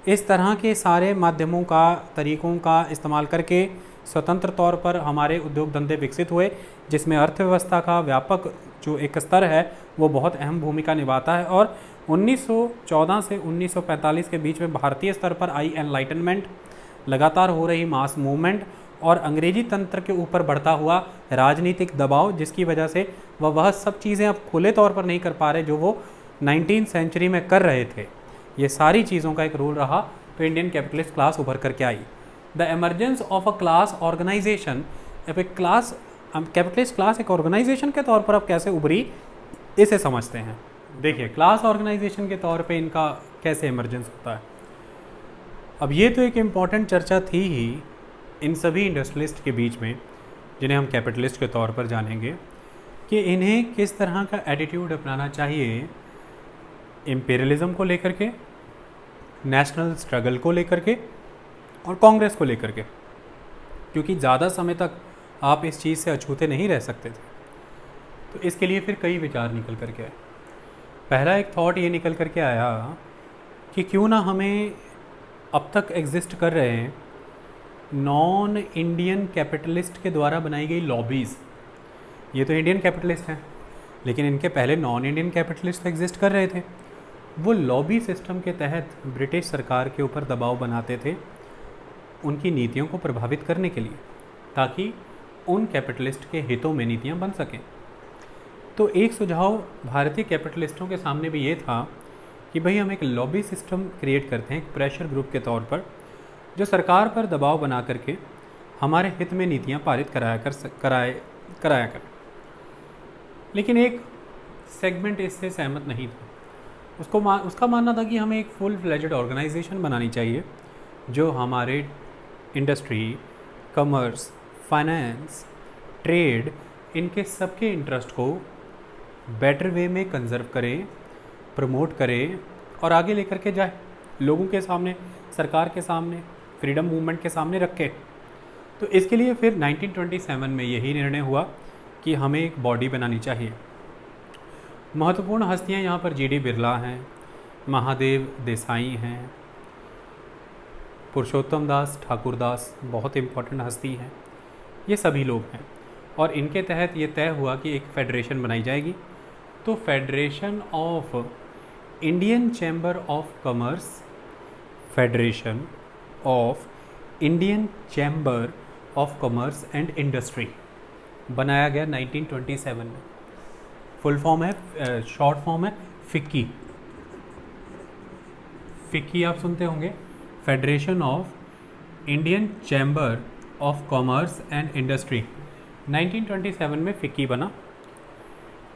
इस तरह के सारे माध्यमों का, तरीक़ों का इस्तेमाल करके स्वतंत्र तौर पर हमारे उद्योग धंधे विकसित हुए, जिसमें अर्थव्यवस्था का व्यापक जो एक स्तर है वो बहुत अहम भूमिका निभाता है। और 1914 से 1945 के बीच में भारतीय स्तर पर आई एनलाइटनमेंट, लगातार हो रही मास मूवमेंट और अंग्रेजी तंत्र के ऊपर बढ़ता हुआ राजनीतिक दबाव, जिसकी वजह से वह सब चीज़ें अब खुले तौर पर नहीं कर पा रहे जो वो 19वीं सेंचुरी में कर रहे थे। ये सारी चीज़ों का एक रोल रहा, तो इंडियन कैपिटलिस्ट क्लास उभर करके आई। The emergence of a class organisation, अब एक क्लास, कैपिटलिस्ट क्लास एक ऑर्गेनाइजेशन के तौर पर अब कैसे उभरी, इसे समझते हैं। देखिए, क्लास ऑर्गेनाइजेशन के तौर पे इनका कैसे इमरजेंस होता है। अब ये तो एक इम्पॉर्टेंट चर्चा थी ही इन सभी इंडस्ट्रियलिस्ट के बीच में, जिन्हें हम कैपिटलिस्ट के तौर पर जानेंगे, कि इन्हें किस तरह का एटीट्यूड अपनाना चाहिए इम्पीरियलिज्म को लेकर के, नेशनल स्ट्रगल को लेकर के और कांग्रेस को लेकर के, क्योंकि ज़्यादा समय तक आप इस चीज़ से अछूते नहीं रह सकते थे। तो इसके लिए फिर कई विचार निकल कर के आए। पहला एक थॉट ये निकल कर के आया कि क्यों ना हमें अब तक एग्जिस्ट कर रहे हैं नॉन इंडियन कैपिटलिस्ट के द्वारा बनाई गई लॉबीज़, ये तो इंडियन कैपिटलिस्ट हैं लेकिन इनके पहले नॉन इंडियन कैपिटलिस्ट एग्जिस्ट कर रहे थे, वो लॉबी सिस्टम के तहत ब्रिटिश सरकार के ऊपर दबाव बनाते थे उनकी नीतियों को प्रभावित करने के लिए, ताकि उन कैपिटलिस्ट के हितों में नीतियाँ बन सकें। तो एक सुझाव भारतीय कैपिटलिस्टों के सामने भी ये था कि भाई हम एक लॉबी सिस्टम क्रिएट करते हैं, एक प्रेशर ग्रुप के तौर पर, जो सरकार पर दबाव बना करके हमारे हित में नीतियाँ पारित कराया कर। लेकिन एक सेगमेंट इससे सहमत नहीं था। उसका मानना था कि हमें एक फुल फ्लेजेड ऑर्गेनाइजेशन बनानी चाहिए जो हमारे इंडस्ट्री, कॉमर्स, फाइनेंस, ट्रेड, इनके सबके इंटरेस्ट को बेटर वे में कंजर्व करे, प्रमोट करे और आगे लेकर के जाए, लोगों के सामने, सरकार के सामने, फ्रीडम मूवमेंट के सामने रखे। तो इसके लिए फिर 1927 में यही निर्णय हुआ कि हमें एक बॉडी बनानी चाहिए। महत्वपूर्ण हस्तियां यहाँ पर जी.डी. बिरला हैं, महादेव देसाई हैं, पुरुषोत्तम दास ठाकुरदास बहुत इम्पोर्टेंट हस्ती हैं, ये सभी लोग हैं। और इनके तहत ये तय हुआ कि एक फेडरेशन बनाई जाएगी। तो federation of Indian chamber of commerce, federation of Indian chamber of commerce and industry बनाया गया 1927 में। फुल फॉर्म है, शॉर्ट फॉर्म है फिक्की। फिक्की आप सुनते होंगे, federation of Indian chamber of commerce and industry. 1927 में फिक्की बना।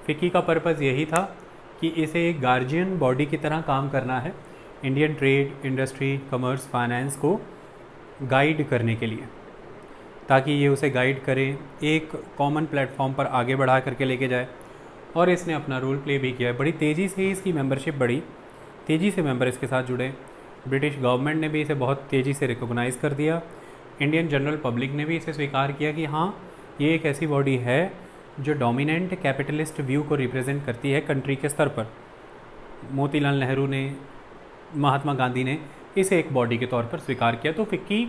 फिक्की का पर्पज़ यही था कि इसे एक गार्जियन बॉडी की तरह काम करना है, Indian trade, industry, commerce, finance को गाइड करने के लिए, ताकि ये उसे गाइड करे, एक कॉमन प्लेटफॉर्म पर आगे बढ़ा करके लेके जाए। और इसने अपना रोल प्ले भी किया है। बड़ी तेज़ी से इसकी मेंबरशिप बढ़ी, तेज़ी से मेंबर इसके साथ जुड़े। ब्रिटिश गवर्नमेंट ने भी इसे बहुत तेज़ी से रिकॉग्नाइज़ कर दिया। इंडियन जनरल पब्लिक ने भी इसे स्वीकार किया कि हाँ, ये एक ऐसी बॉडी है जो डोमिनेंट कैपिटलिस्ट व्यू को रिप्रेजेंट करती है कंट्री के स्तर पर। मोतीलाल नेहरू ने, महात्मा गांधी ने इसे एक बॉडी के तौर पर स्वीकार किया। तो फिक्की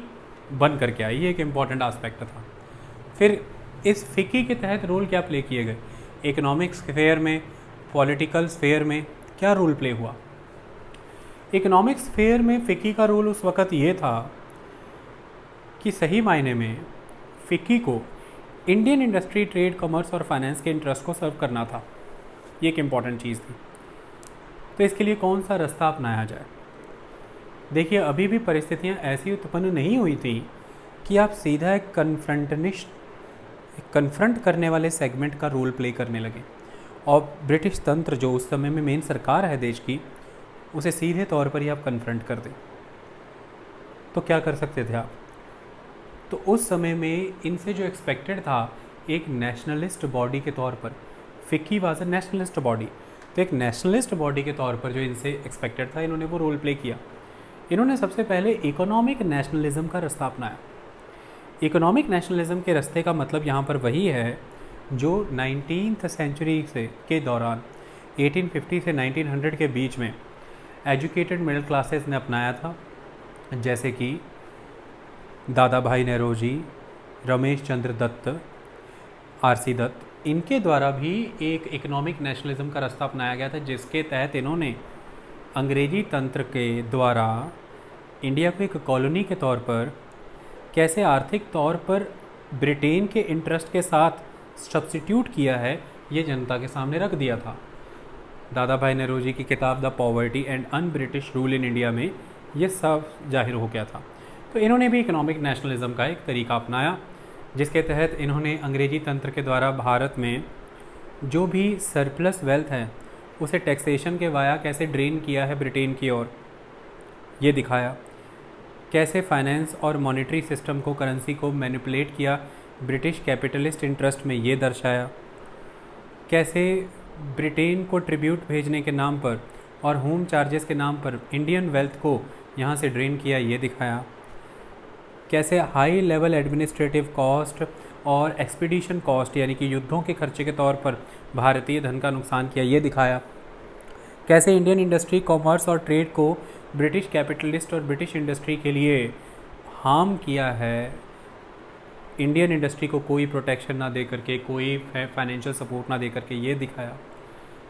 बन करके आई, ये एक इम्पॉर्टेंट आस्पेक्ट था। फिर इस फिक्की के तहत रोल क्या प्ले किए गए, इकोनॉमिक स्फेयर में, पॉलिटिकल स्फेयर में क्या रोल प्ले हुआ। इकोनॉमिक स्फेयर में फिक्की का रोल उस वक़्त ये था कि सही मायने में फिक्की को इंडियन इंडस्ट्री, ट्रेड, कॉमर्स और फाइनेंस के इंटरेस्ट को सर्व करना था। ये एक इम्पॉर्टेंट चीज़ थी। तो इसके लिए कौन सा रास्ता अपनाया जाए। देखिए, अभी भी परिस्थितियाँ ऐसी उत्पन्न नहीं हुई थी कि आप सीधा एक कन्फ्रंट करने वाले सेगमेंट का रोल प्ले करने लगे और ब्रिटिश तंत्र जो उस समय में मेन सरकार है देश की, उसे सीधे तौर पर ही आप कन्फ्रंट कर दें। तो क्या कर सकते थे आप। तो उस समय में इनसे जो एक्सपेक्टेड था, एक नेशनलिस्ट बॉडी के तौर पर, FICCI was a nationalist body, तो एक नेशनलिस्ट बॉडी के तौर पर जो इनसे एक्सपेक्टेड था, इन्होंने वो रोल प्ले किया। इन्होंने सबसे पहले इकोनॉमिक नेशनलिज्म का रास्ता अपनाया। इकोनॉमिक नेशनलिज्म के रास्ते का मतलब यहाँ पर वही है जो 19th सेंचुरी से के दौरान 1850 से 1900 के बीच में एजुकेटेड मिडिल क्लासेस ने अपनाया था, जैसे कि दादा भाई नेहरूजी, रमेश चंद्र दत्त, आरसी दत्त, इनके द्वारा भी एक इकोनॉमिक नेशनलिज्म का रास्ता अपनाया गया था, जिसके तहत इन्होंने अंग्रेजी तंत्र के द्वारा इंडिया को एक कॉलोनी के तौर पर कैसे आर्थिक तौर पर ब्रिटेन के इंटरेस्ट के साथ सब्स्टिट्यूट किया है, ये जनता के सामने रख दिया था। दादा भाई नेहरूजी की किताब the poverty and un British rule in India में ये सब जाहिर हो गया था। तो इन्होंने भी इकोनॉमिक नेशनलिज्म का एक तरीका अपनाया, जिसके तहत इन्होंने अंग्रेजी तंत्र के द्वारा भारत में जो भी सरप्लस वेल्थ है उसे टैक्सेशन के वाया कैसे ड्रेन किया है ब्रिटेन की ओर, ये दिखाया। कैसे फाइनेंस और मॉनेटरी सिस्टम को, करेंसी को मैनिपुलेट किया ब्रिटिश कैपिटलिस्ट इंटरेस्ट में, ये दर्शाया। कैसे ब्रिटेन को ट्रिब्यूट भेजने के नाम पर और होम चार्जेस के नाम पर इंडियन वेल्थ को यहाँ से ड्रेन किया, ये दिखाया। कैसे हाई लेवल एडमिनिस्ट्रेटिव कॉस्ट और एक्सपीडिशन कॉस्ट यानी कि युद्धों के खर्चे के तौर पर भारतीय धन का नुकसान किया, ये दिखाया। कैसे इंडियन इंडस्ट्री, कॉमर्स और ट्रेड को ब्रिटिश कैपिटलिस्ट और ब्रिटिश इंडस्ट्री के लिए हार्म किया है, इंडियन इंडस्ट्री को कोई प्रोटेक्शन ना दे करके, कोई फाइनेंशियल सपोर्ट ना दे करके, ये दिखाया।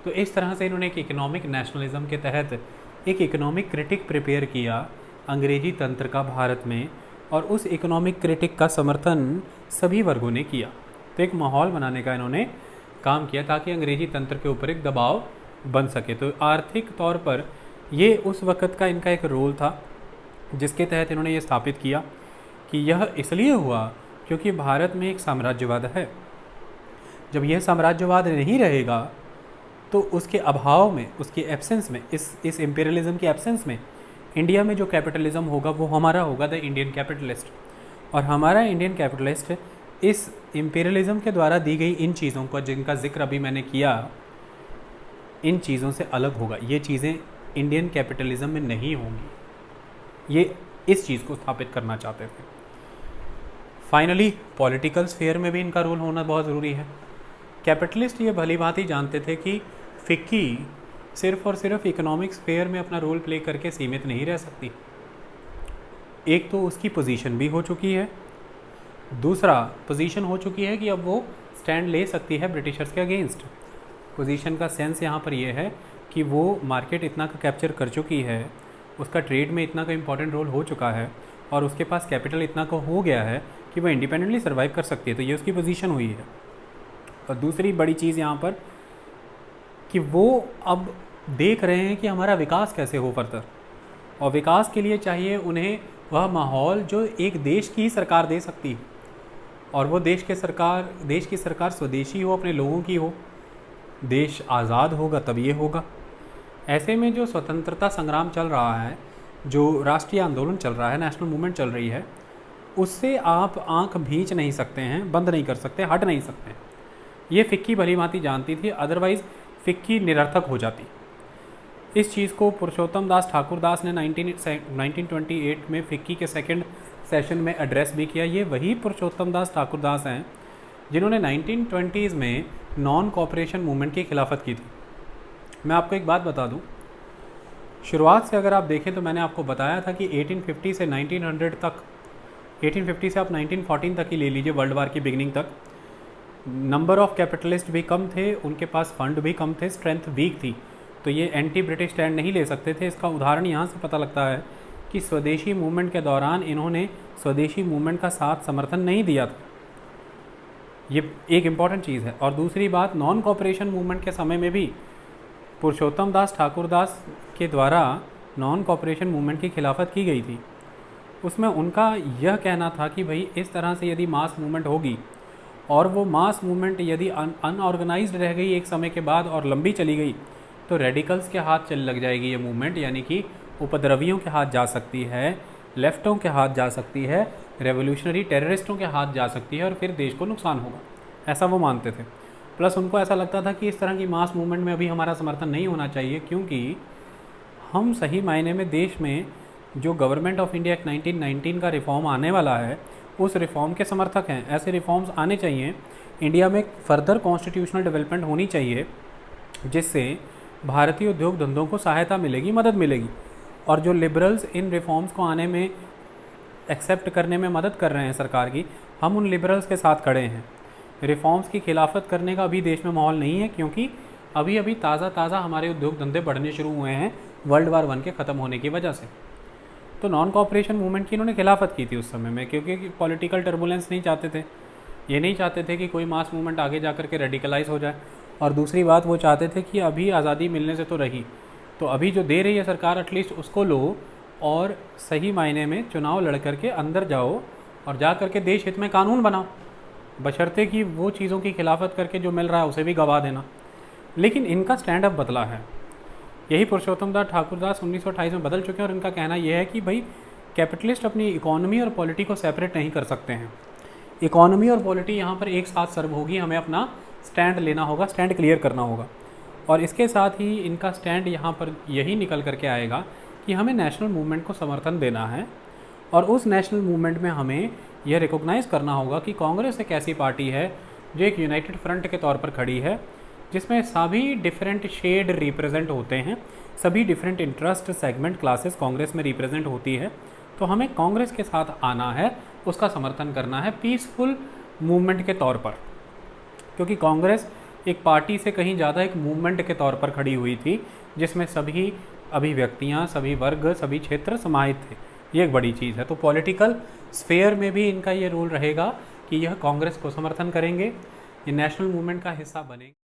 तो इस तरह से इन्होंने एक इकोनॉमिक नेशनलिज्म के तहत एक इकोनॉमिक क्रिटिक प्रिपेयर किया अंग्रेजी तंत्र का भारत में, और उस इकोनॉमिक क्रिटिक का समर्थन सभी वर्गों ने किया। तो एक माहौल बनाने का इन्होंने काम किया ताकि अंग्रेजी तंत्र के ऊपर एक दबाव बन सके। तो आर्थिक तौर पर ये उस वक़्त का इनका एक रोल था, जिसके तहत इन्होंने ये स्थापित किया कि यह इसलिए हुआ क्योंकि भारत में एक साम्राज्यवाद है। जब यह साम्राज्यवाद नहीं रहेगा तो उसके अभाव में, उसके एब्सेंस में, इस इम्पीरियलिज्म की एब्सेंस में इंडिया में जो कैपिटलिज्म होगा वो हमारा होगा, द इंडियन कैपिटलिस्ट। और हमारा इंडियन कैपिटलिस्ट इस इम्पीरियलिज्म के द्वारा दी गई इन चीज़ों का, जिनका जिक्र अभी मैंने किया, इन चीज़ों से अलग होगा। ये चीज़ें इंडियन कैपिटलिज्म में नहीं होंगी। ये इस चीज़ को स्थापित करना चाहते थे। फाइनली पॉलिटिकल स्फेयर में भी इनका रोल होना बहुत ज़रूरी है। कैपिटलिस्ट ये भली भांति जानते थे कि फिक्की सिर्फ और सिर्फ इकोनॉमिक स्फेयर में अपना रोल प्ले करके सीमित नहीं रह सकती। एक तो उसकी पोजीशन भी हो चुकी है, दूसरा पोजीशन हो चुकी है कि अब वो स्टैंड ले सकती है ब्रिटिशर्स के अगेंस्ट। पोजीशन का सेंस यहाँ पर यह है कि वो मार्केट इतना का कैप्चर कर चुकी है, उसका ट्रेड में इतना का इम्पॉर्टेंट रोल हो चुका है, और उसके पास कैपिटल इतना का हो गया है कि वो इंडिपेंडेंटली सर्वाइव कर सकती है। तो ये उसकी पोजीशन हुई है। और दूसरी बड़ी चीज़ यहाँ पर कि वो अब देख रहे हैं कि हमारा विकास कैसे हो फर्दर, और विकास के लिए चाहिए उन्हें वह माहौल जो एक देश की ही सरकार दे सकती है, और वो देश की सरकार स्वदेशी हो, अपने लोगों की हो। देश आज़ाद होगा तब ये होगा। ऐसे में जो स्वतंत्रता संग्राम चल रहा है, जो राष्ट्रीय आंदोलन चल रहा है, नेशनल मूवमेंट चल रही है, उससे आप आंख भींच नहीं सकते हैं, बंद नहीं कर सकते, हट नहीं सकते। ये फिक्की भली भांति जानती थी, अदरवाइज़ फिक्की निरर्थक हो जाती। इस चीज़ को पुरुषोत्तम दास ठाकुरदास ने 1928 में फिक्की के सेकंड सेशन में एड्रेस भी किया। ये वही पुरुषोत्तम दास ठाकुरदास हैं जिन्होंने 1920s में नॉन कॉपरेशन मूवमेंट की खिलाफत की थी। मैं आपको एक बात बता दूं, शुरुआत से अगर आप देखें तो मैंने आपको बताया था कि 1850 से 1900 तक, 1850 से आप 1914 तक ही ले लीजिए, वर्ल्ड वार की बिगिनिंग तक, नंबर ऑफ कैपिटलिस्ट भी कम थे, उनके पास फंड भी कम थे, स्ट्रेंथ वीक थी। तो ये एंटी ब्रिटिश स्टैंड नहीं ले सकते थे। इसका उदाहरण यहाँ से पता लगता है कि स्वदेशी मूवमेंट के दौरान इन्होंने स्वदेशी मूवमेंट का साथ समर्थन नहीं दिया था। ये एक इम्पॉर्टेंट चीज़ है। और दूसरी बात, नॉन कॉपरेशन मूवमेंट के समय में भी पुरुषोत्तम दास ठाकुरदास के द्वारा नॉन कॉपरेशन मूवमेंट की खिलाफत की गई थी। उसमें उनका यह कहना था कि भाई इस तरह से यदि मास मूवमेंट होगी, और वो मास मूवमेंट यदि अनऑर्गेनाइज्ड रह गई एक समय के बाद और लंबी चली गई, तो रेडिकल्स के हाथ चल लग जाएगी ये मूवमेंट, यानी कि उपद्रवियों के हाथ जा सकती है, लेफ्टों के हाथ जा सकती है, रेवोल्यूशनरी टेररिस्टों के हाथ जा सकती है, और फिर देश को नुकसान होगा। ऐसा वो मानते थे। प्लस उनको ऐसा लगता था कि इस तरह की मास मूवमेंट में अभी हमारा समर्थन नहीं होना चाहिए, क्योंकि हम सही मायने में देश में जो गवर्नमेंट ऑफ इंडिया 1919 का रिफॉर्म आने वाला है उस रिफॉर्म के समर्थक हैं। ऐसे रिफॉर्म्स आने चाहिए, इंडिया में फर्दर कॉन्स्टिट्यूशनल डेवलपमेंट होनी चाहिए जिससे भारतीय उद्योग धंधों को सहायता मिलेगी, मदद मिलेगी। और जो लिबरल्स इन रिफॉर्म्स को आने में एक्सेप्ट करने में मदद कर रहे हैं सरकार की, हम उन लिबरल्स के साथ खड़े हैं। रिफॉर्म्स की खिलाफत करने का अभी देश में माहौल नहीं है, क्योंकि अभी अभी ताज़ा हमारे उद्योग धंधे बढ़ने शुरू हुए हैं वर्ल्ड वार 1 के ख़त्म होने की वजह से। तो नॉन कॉपरेशन मूवमेंट की इन्होंने खिलाफत की थी उस समय में, क्योंकि पॉलिटिकल टर्बुलेंस नहीं चाहते थे। ये नहीं चाहते थे कि कोई मास मूवमेंट आगे जा कर के रेडिकलाइज हो जाए। और दूसरी बात, वो चाहते थे कि अभी आज़ादी मिलने से तो रही, तो अभी जो दे रही है सरकार एटलीस्ट उसको लो और सही मायने में चुनाव लड़ करके अंदर जाओ और जा करके देश हित में कानून बनाओ, बशर्ते कि वो चीज़ों की खिलाफत करके जो मिल रहा है उसे भी गवा देना। लेकिन इनका स्टैंड अप बदला है। यही पुरुषोत्तम दास ठाकुरदास 1928 में बदल चुके हैं और इनका कहना यह है कि भाई कैपिटलिस्ट अपनी इकोनॉमी और पॉलिटी को सेपरेट नहीं कर सकते हैं। इकोनॉमी और पॉलिटी यहाँ पर एक साथ सर्व होगी, हमें अपना स्टैंड लेना होगा, स्टैंड क्लियर करना होगा। और इसके साथ ही इनका स्टैंड यहाँ पर यही निकल करके आएगा कि हमें नेशनल मूवमेंट को समर्थन देना है और उस नेशनल मूवमेंट में हमें यह रिकॉग्नाइज़ करना होगा कि कांग्रेस एक ऐसी पार्टी है जो एक यूनाइटेड फ्रंट के तौर पर खड़ी है, जिसमें सभी डिफरेंट शेड रिप्रेजेंट होते हैं, सभी different interest segment classes Congress में रिप्रेजेंट होती है। तो हमें कांग्रेस के साथ आना है, उसका समर्थन करना है पीसफुल मूवमेंट के तौर पर, क्योंकि कांग्रेस एक पार्टी से कहीं ज़्यादा एक मूवमेंट के तौर पर खड़ी हुई थी, जिसमें सभी अभिव्यक्तियाँ, सभी वर्ग, सभी क्षेत्र समाहित थे। ये एक बड़ी चीज़ है। तो पॉलिटिकल स्फेयर में भी इनका ये रोल रहेगा कि यह कांग्रेस को समर्थन करेंगे, ये नेशनल मूवमेंट का हिस्सा बनेंगे।